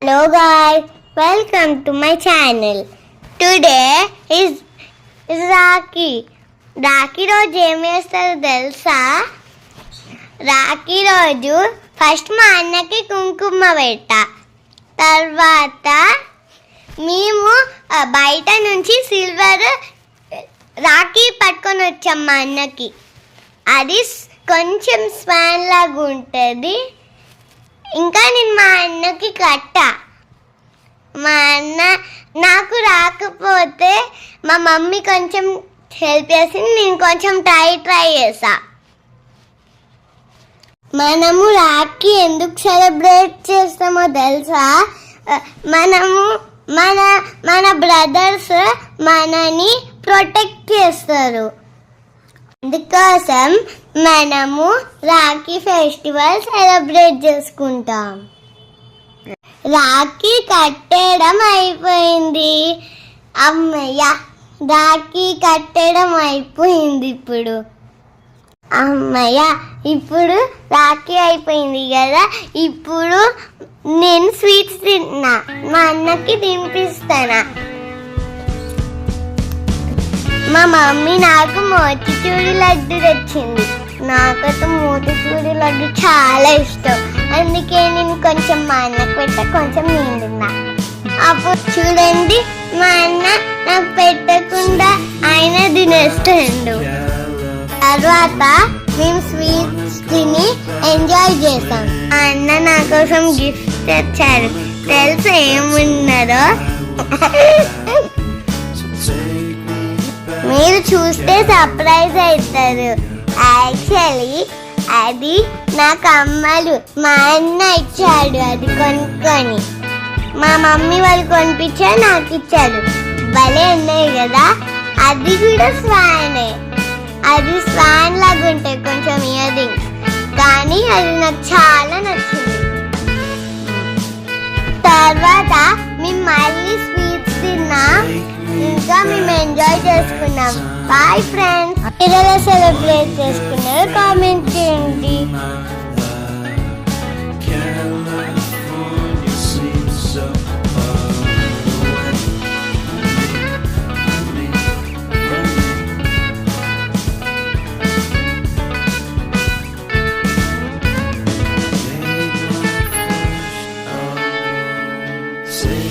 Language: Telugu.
Hello guys, welcome to my channel. Today is Rakhi. Rakhi రోజు ఏం చేస్తారో తెలుసా? రాఖీ రోజు ఫస్ట్ మా అన్నకి కుంకుమ పెట్ట, తర్వాత మేము బయట నుంచి సిల్వర్ రాఖీ పట్టుకొని వచ్చాం మా అన్నకి. అది కొంచెం స్పాన్ లాగా ఉంటుంది. ఇంకా నేను మా అన్నకి కట్టా. మా అన్న నాకు రాకపోతే మా మమ్మీ కొంచెం హెల్ప్ చేసింది, నేను కొంచెం ట్రై చేసా. మనము రాఖీ ఎందుకు సెలబ్రేట్ చేస్తామో తెలుసా? మనము మన బ్రదర్స్ మనని ప్రొటెక్ట్ చేస్తారు. అందుకోసం మనము రాఖీ ఫెస్టివల్ సెలబ్రేట్ చేసుకుంటాం. రాఖీ కట్టడం అయిపోయింది. అమ్మయ్య, రాఖీ కట్టడం అయిపోయింది. ఇప్పుడు అమ్మయ్య, ఇప్పుడు రాఖీ అయిపోయింది కదా. ఇప్పుడు నేను స్వీట్స్ తిన్నా, మా అన్నకి తినిపిస్తానా. మా మమ్మీ నాకు మోతిచూరి లడ్డు తెచ్చింది. నాకైతే మోతిచూరి లడ్డు చాలా ఇష్టం. అందుకే నేను కొంచెం మా అన్నకు కొంచెం నేను తిన్నా. అప్పుడు చూడండి, మా అన్న నాకు పెట్టకుండా ఆయన తినేస్తాడు. తర్వాత మేము స్వీట్స్ తిని ఎంజాయ్ చేసాం. మా అన్న నా కోసం గిఫ్ట్ తెచ్చారు. తెలుసు ఏమున్నదో? మీరు చూస్తే సర్ప్రైజ్ అవుతారు. యాక్చువల్లీ అది నా కమ్మలు మా అన్న ఇచ్చాడు. అది కొనుక్కొని మా మమ్మీ వాళ్ళు కొనిపించారు, నాకు ఇచ్చారు. భలే ఉన్నాయి కదా. అది కూడా స్వానే. అది స్వాన్ లాగా ఉంటాయి కొంచెం ఇయర్ రింగ్స్, కానీ అది నాకు చాలా నచ్చింది. తర్వాత మేము మళ్ళీ స్వీట్స్ తిన్నాం, ఇంకా మేము ఎంజాయ్ చేసుకున్నాం. Bye friends. మీరు ఎలా సెలబ్రేట్ చేసుకున్నారో కామెంట్ చేయండి. Say